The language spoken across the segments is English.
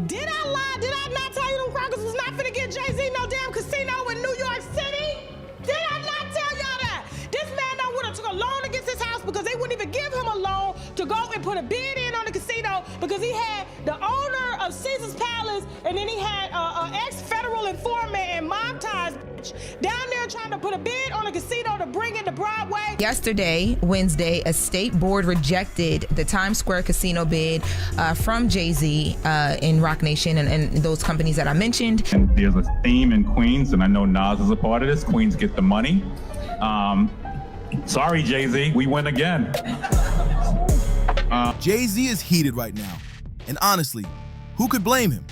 Did I lie? Did I not tell you them crackers was not finna get Jay-Z no damn casino in New York City? Did I not tell y'all that? This man done would've took a loan against his house because they wouldn't even give him a loan to go and put a bid in on the casino because he had the owner of Caesar's Palace and then he had an ex-federal informant and mob ties down there trying to put a bid on a casino to bring it to Broadway. Yesterday, Wednesday, a state board rejected the Times Square casino bid from Jay-Z in Roc Nation and those companies that I mentioned. And there's a theme in Queens, and I know Nas is a part of this. Queens get the money. Sorry, Jay-Z, we win again. Jay-Z is heated right now. And honestly, who could blame him?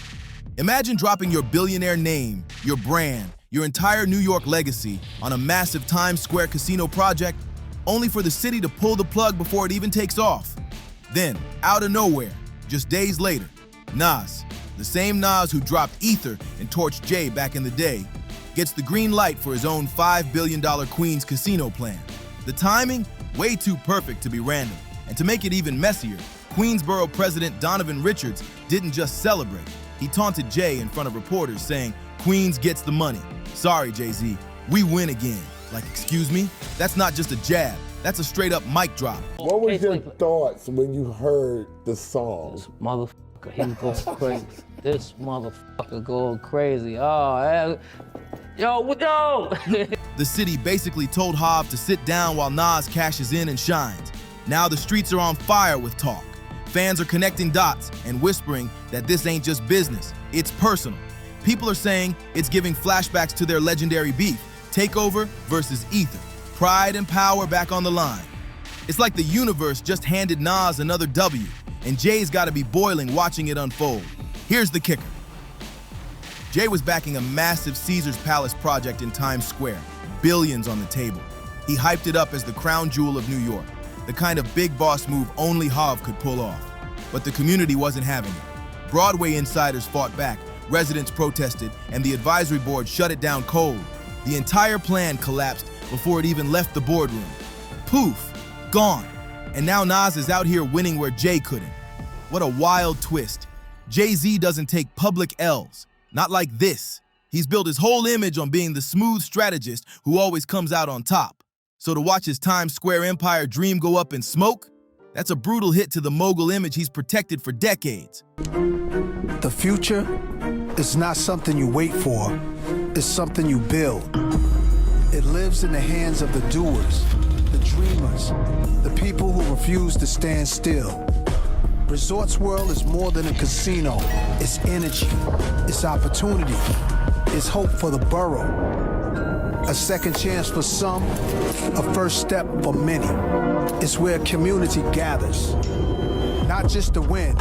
Imagine dropping your billionaire name, your brand, your entire New York legacy on a massive Times Square casino project, only for the city to pull the plug before it even takes off. Then, out of nowhere, just days later, Nas, the same Nas who dropped Ether and torched Jay back in the day, gets the green light for his own $5 billion Queens casino plan. The timing, way too perfect to be random. And to make it even messier, Queensborough President Donovan Richards didn't just celebrate. He taunted Jay in front of reporters saying, "Queens gets the money. Sorry, Jay-Z, we win again." Like, excuse me? That's not just a jab. That's a straight up mic drop. What was your thoughts when you heard the song? This motherfucker, he going crazy. This motherfucker going crazy. Oh, yo. The city basically told Hov to sit down while Nas cashes in and shines. Now the streets are on fire with talk. Fans are connecting dots and whispering that this ain't just business, it's personal. People are saying it's giving flashbacks to their legendary beef, Takeover versus Ether. Pride and power back on the line. It's like the universe just handed Nas another W, and Jay's gotta be boiling watching it unfold. Here's the kicker. Jay was backing a massive Caesar's Palace project in Times Square, billions on the table. He hyped it up as the crown jewel of New York, the kind of big boss move only Hov could pull off. But the community wasn't having it. Broadway insiders fought back, residents protested, and the advisory board shut it down cold. The entire plan collapsed before it even left the boardroom. Poof, gone. And now Nas is out here winning where Jay couldn't. What a wild twist. Jay-Z doesn't take public L's. Not like this. He's built his whole image on being the smooth strategist who always comes out on top. So to watch his Times Square empire dream go up in smoke, that's a brutal hit to the mogul image he's protected for decades. The future is not something you wait for, it's something you build. It lives in the hands of the doers, the dreamers, the people who refuse to stand still. Resorts World is more than a casino. It's energy, it's opportunity, it's hope for the borough. A second chance for some, a first step for many. It's where community gathers, not just to win,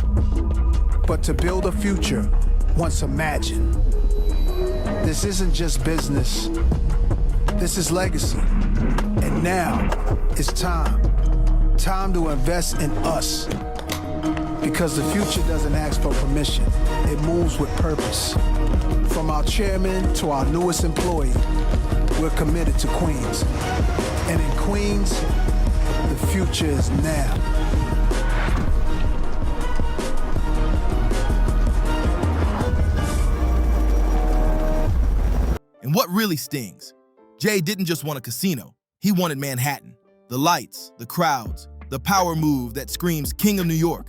but to build a future once imagined. This isn't just business, this is legacy. And now it's time to invest in us. Because the future doesn't ask for permission, it moves with purpose. From our chairman to our newest employee, we're committed to Queens. And in Queens, the future is now. And what really stings? Jay didn't just want a casino, he wanted Manhattan. The lights, the crowds, the power move that screams King of New York.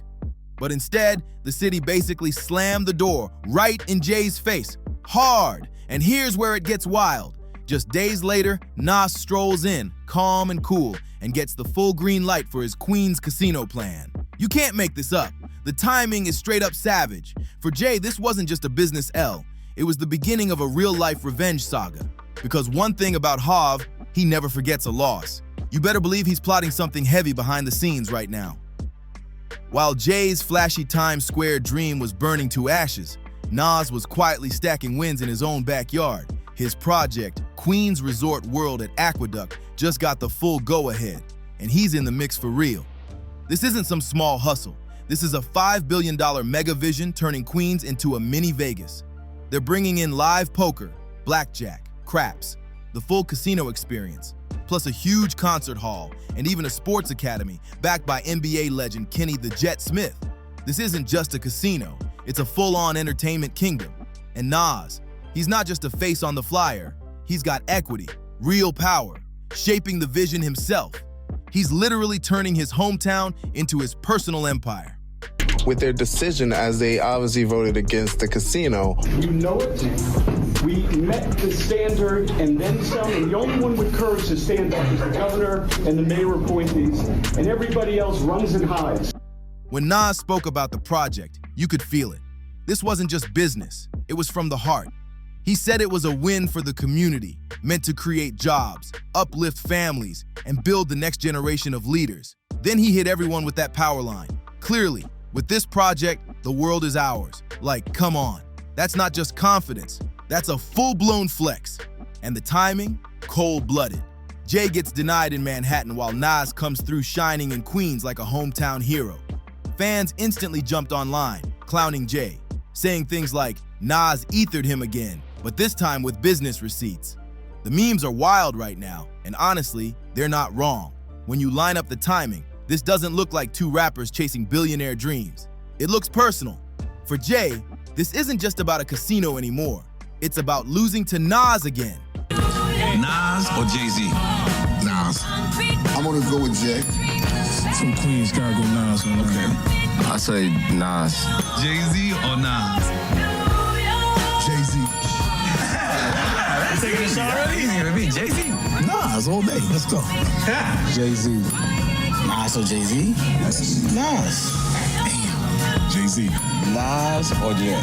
But instead, the city basically slammed the door right in Jay's face, hard. And here's where it gets wild. Just days later, Nas strolls in, calm and cool, and gets the full green light for his Queens casino plan. You can't make this up. The timing is straight up savage. For Jay, this wasn't just a business L. It was the beginning of a real-life revenge saga. Because one thing about Hov, he never forgets a loss. You better believe he's plotting something heavy behind the scenes right now. While Jay's flashy Times Square dream was burning to ashes, Nas was quietly stacking wins in his own backyard. His project, Queens Resort World at Aqueduct, just got the full go-ahead, and he's in the mix for real. This isn't some small hustle. This is a $5 billion mega vision turning Queens into a mini Vegas. They're bringing in live poker, blackjack, craps, the full casino experience, plus a huge concert hall, and even a sports academy backed by NBA legend Kenny "The Jet" Smith. This isn't just a casino, It's a full-on entertainment kingdom. And Nas, he's not just a face on the flyer, he's got equity, real power, shaping the vision himself. He's literally turning his hometown into his personal empire. With their decision, as they obviously voted against the casino. You know it. We met the standard and then some, and the only one with courage to stand up is the governor and the mayor appointees, and everybody else runs and hides. When Nas spoke about the project, you could feel it. This wasn't just business, it was from the heart. He said it was a win for the community, meant to create jobs, uplift families, and build the next generation of leaders. Then he hit everyone with that power line. Clearly, with this project, the world is ours. Like, come on. That's not just confidence, that's a full-blown flex. And the timing? Cold-blooded. Jay gets denied in Manhattan while Nas comes through shining in Queens like a hometown hero. Fans instantly jumped online, clowning Jay, saying things like, Nas ethered him again, but this time with business receipts. The memes are wild right now, and honestly, they're not wrong. When you line up the timing, this doesn't look like two rappers chasing billionaire dreams. It looks personal. For Jay, this isn't just about a casino anymore. It's about losing to Nas again. Nas or Jay-Z? Nas. I'm gonna go with Jay. From Queens, gotta go Nas. Okay. I say Nas. Jay-Z or Nas? Jay-Z. Taking a shot already? Easy to be Jay-Z. Nas all day. Let's go. Jay-Z. Nas or Jay-Z? Nas. Damn. Jay-Z. Nas or Jay?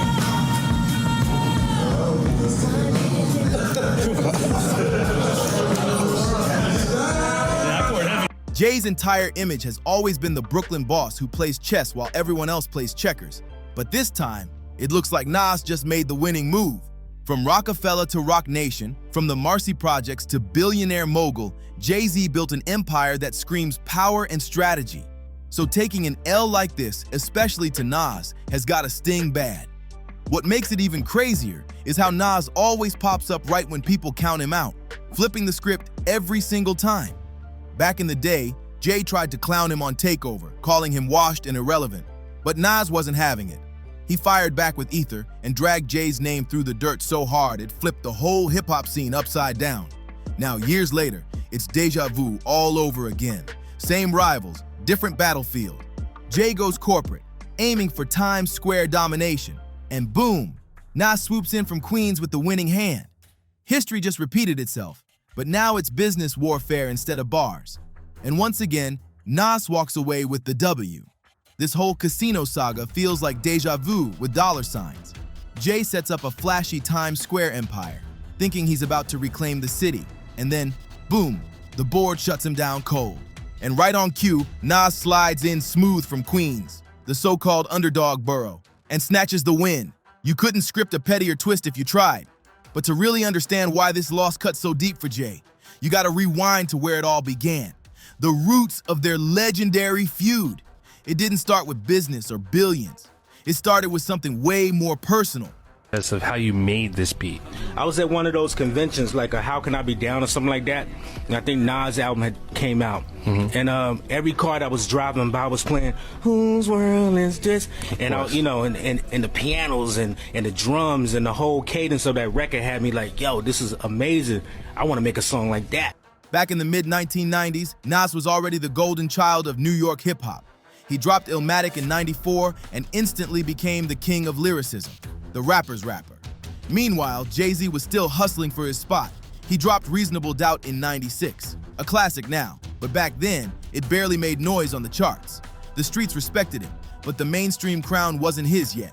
Jay's entire image has always been the Brooklyn boss who plays chess while everyone else plays checkers. But this time, it looks like Nas just made the winning move. From Rockefeller to Roc Nation, from the Marcy Projects to billionaire mogul, Jay-Z built an empire that screams power and strategy. So taking an L like this, especially to Nas, has got to sting bad. What makes it even crazier is how Nas always pops up right when people count him out, flipping the script every single time. Back in the day, Jay tried to clown him on Takeover, calling him washed and irrelevant. But Nas wasn't having it. He fired back with Ether and dragged Jay's name through the dirt so hard it flipped the whole hip-hop scene upside down. Now, years later, it's deja vu all over again. Same rivals, different battlefield. Jay goes corporate, aiming for Times Square domination. And boom, Nas swoops in from Queens with the winning hand. History just repeated itself, but now it's business warfare instead of bars. And once again, Nas walks away with the W. This whole casino saga feels like deja vu with dollar signs. Jay sets up a flashy Times Square empire, thinking he's about to reclaim the city. And then, boom, the board shuts him down cold. And right on cue, Nas slides in smooth from Queens, the so-called underdog borough, and snatches the win. You couldn't script a pettier twist if you tried. But to really understand why this loss cut so deep for Jay, you gotta rewind to where it all began. The roots of their legendary feud. It didn't start with business or billions. It started with something way more personal. Of how you made this beat. I was at one of those conventions, like a How Can I Be Down or something like that, and I think Nas' album had came out, and every car that was driving by was playing "Whose World Is This," and I, you know, and the pianos and the drums and the whole cadence of that record had me like, yo, this is amazing. I want to make a song like that. Back in the mid-1990s, Nas was already the golden child of New York hip-hop. He dropped Illmatic in '94 and instantly became the king of lyricism, the rapper's rapper. Meanwhile, Jay-Z was still hustling for his spot. He dropped Reasonable Doubt in '96, a classic now, but back then, it barely made noise on the charts. The streets respected him, but the mainstream crown wasn't his yet.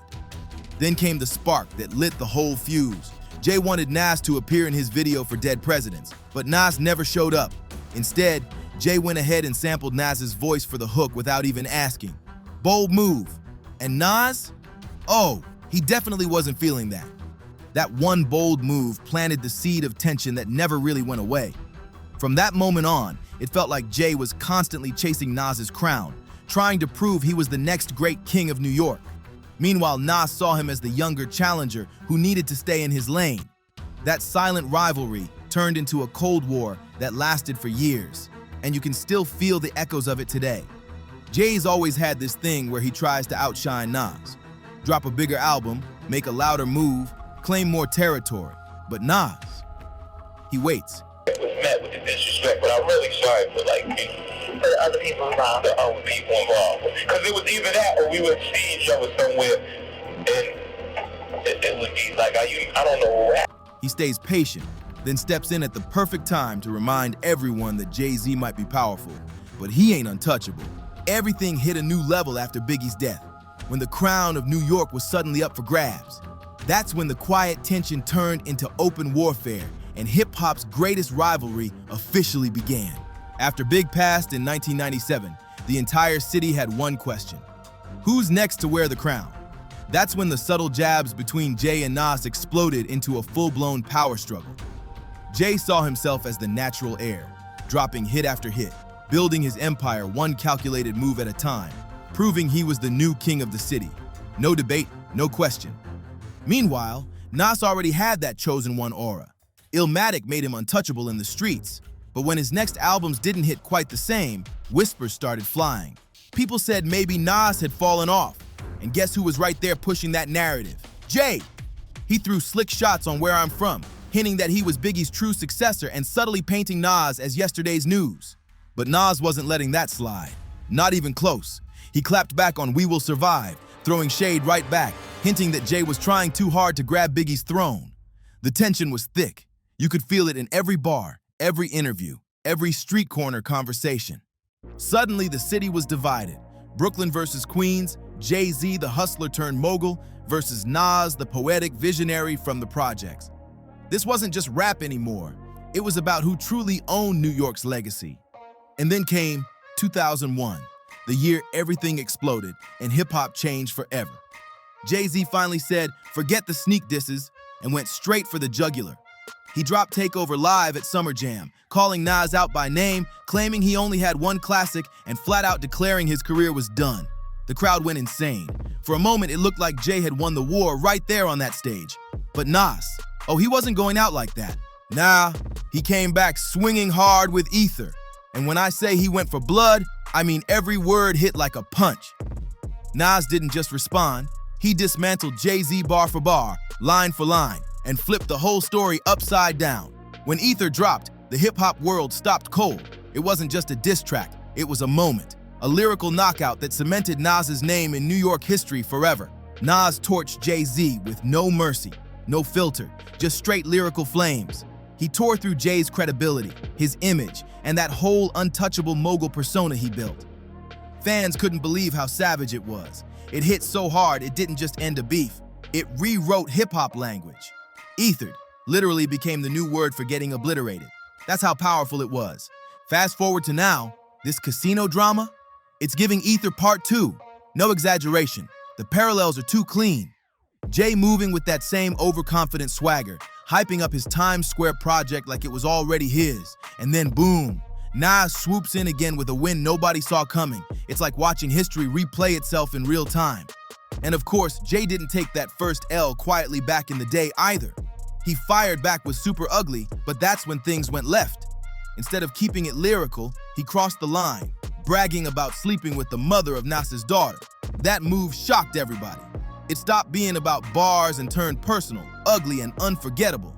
Then came the spark that lit the whole fuse. Jay wanted Nas to appear in his video for Dead Presidents, but Nas never showed up. Instead, Jay went ahead and sampled Nas's voice for the hook without even asking. Bold move. And Nas? Oh, he definitely wasn't feeling that. That one bold move planted the seed of tension that never really went away. From that moment on, it felt like Jay was constantly chasing Nas's crown, trying to prove he was the next great king of New York. Meanwhile, Nas saw him as the younger challenger who needed to stay in his lane. That silent rivalry turned into a Cold War that lasted for years, and you can still feel the echoes of it today. Jay's always had this thing where he tries to outshine Nas. drop a bigger album, make a louder move, claim more territory. But Nas, he waits. It was met with the disrespect, but I'm really sorry for the other people involved. The other people involved. Because it was either that or we would see each other somewhere and it would be like, I don't know where. He stays patient, then steps in at the perfect time to remind everyone that Jay-Z might be powerful, but he ain't untouchable. Everything hit a new level after Biggie's death, when the crown of New York was suddenly up for grabs. That's when the quiet tension turned into open warfare and hip-hop's greatest rivalry officially began. After Big passed in 1997, the entire city had one question: who's next to wear the crown? That's when the subtle jabs between Jay and Nas exploded into a full-blown power struggle. Jay saw himself as the natural heir, dropping hit after hit, building his empire one calculated move at a time, proving he was the new king of the city. No debate, no question. Meanwhile, Nas already had that chosen one aura. Illmatic made him untouchable in the streets, but when his next albums didn't hit quite the same, whispers started flying. People said maybe Nas had fallen off, and guess who was right there pushing that narrative? Jay! He threw slick shots on Where I'm From, hinting that he was Biggie's true successor and subtly painting Nas as yesterday's news. But Nas wasn't letting that slide. Not even close. He clapped back on We Will Survive, throwing shade right back, hinting that Jay was trying too hard to grab Biggie's throne. The tension was thick. You could feel it in every bar, every interview, every street corner conversation. Suddenly, the city was divided. Brooklyn versus Queens, Jay-Z, the hustler turned mogul, versus Nas, the poetic visionary from the projects. This wasn't just rap anymore. It was about who truly owned New York's legacy. And then came 2001, the year everything exploded and hip-hop changed forever. Jay-Z finally said, forget the sneak disses, and went straight for the jugular. He dropped Takeover live at Summer Jam, calling Nas out by name, claiming he only had one classic, and flat out declaring his career was done. The crowd went insane. For a moment, it looked like Jay had won the war right there on that stage. But Nas, he wasn't going out like that. Nah, he came back swinging hard with Ether. And when I say he went for blood, I mean every word hit like a punch. Nas didn't just respond, he dismantled Jay-Z bar for bar, line for line, and flipped the whole story upside down. When Ether dropped, the hip-hop world stopped cold. It wasn't just a diss track, it was a moment. A lyrical knockout that cemented Nas's name in New York history forever. Nas torched Jay-Z with no mercy, no filter, just straight lyrical flames. He tore through Jay's credibility, his image, and that whole untouchable mogul persona he built. Fans couldn't believe how savage it was. It hit so hard it didn't just end a beef, it rewrote hip-hop language. Ethered literally became the new word for getting obliterated. That's how powerful it was. Fast forward to now, this casino drama, it's giving Ether Part 2. No exaggeration, the parallels are too clean. Jay moving with that same overconfident swagger, hyping up his Times Square project like it was already his, and then boom, Nas swoops in again with a win nobody saw coming. It's like watching history replay itself in real time. And of course, Jay didn't take that first L quietly back in the day either. He fired back with Super Ugly, but that's when things went left. Instead of keeping it lyrical, he crossed the line, bragging about sleeping with the mother of Nas's daughter. That move shocked everybody. It stopped being about bars and turned personal, ugly, and unforgettable.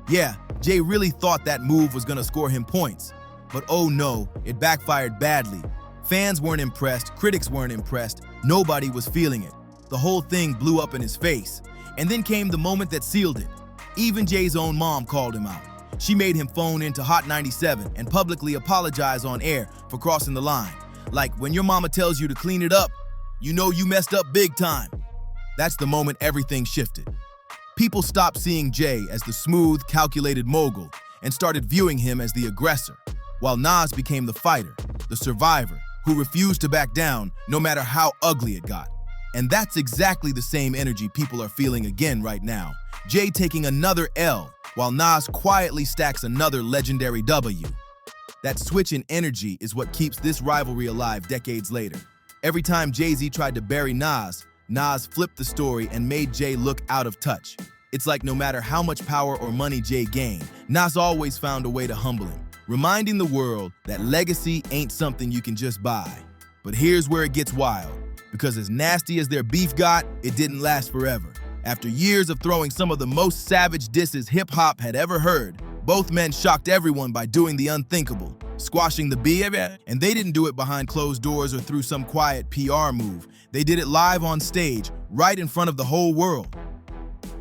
Yeah, Jay really thought that move was gonna score him points. But oh no, it backfired badly. Fans weren't impressed, critics weren't impressed, nobody was feeling it. The whole thing blew up in his face. And then came the moment that sealed it. Even Jay's own mom called him out. She made him phone into Hot 97 and publicly apologize on air for crossing the line. Like, when your mama tells you to clean it up, you know you messed up big time. That's the moment everything shifted. People stopped seeing Jay as the smooth, calculated mogul and started viewing him as the aggressor, while Nas became the fighter, the survivor, who refused to back down no matter how ugly it got. And that's exactly the same energy people are feeling again right now. Jay taking another L, while Nas quietly stacks another legendary W. That switch in energy is what keeps this rivalry alive decades later. Every time Jay-Z tried to bury Nas, Nas flipped the story and made Jay look out of touch. It's like no matter how much power or money Jay gained, Nas always found a way to humble him, reminding the world that legacy ain't something you can just buy. But here's where it gets wild. because as nasty as their beef got, it didn't last forever. After years of throwing some of the most savage disses hip-hop had ever heard, both men shocked everyone by doing the unthinkable, squashing the beef, and they didn't do it behind closed doors or through some quiet PR move. They did it live on stage, right in front of the whole world.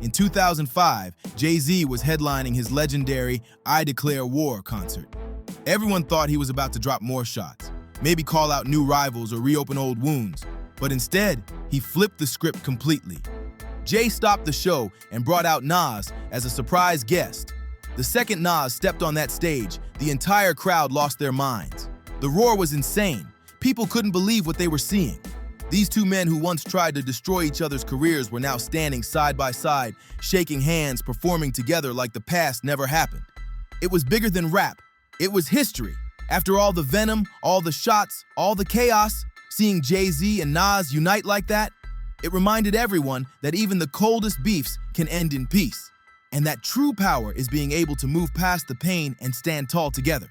In 2005, Jay-Z was headlining his legendary I Declare War concert. Everyone thought he was about to drop more shots, maybe call out new rivals or reopen old wounds, but instead, he flipped the script completely. Jay stopped the show and brought out Nas as a surprise guest. The second Nas stepped on that stage, the entire crowd lost their minds. The roar was insane. People couldn't believe what they were seeing. These two men who once tried to destroy each other's careers were now standing side by side, shaking hands, performing together like the past never happened. It was bigger than rap. It was history. After all the venom, all the shots, all the chaos, seeing Jay-Z and Nas unite like that, it reminded everyone that even the coldest beefs can end in peace, and that true power is being able to move past the pain and stand tall together.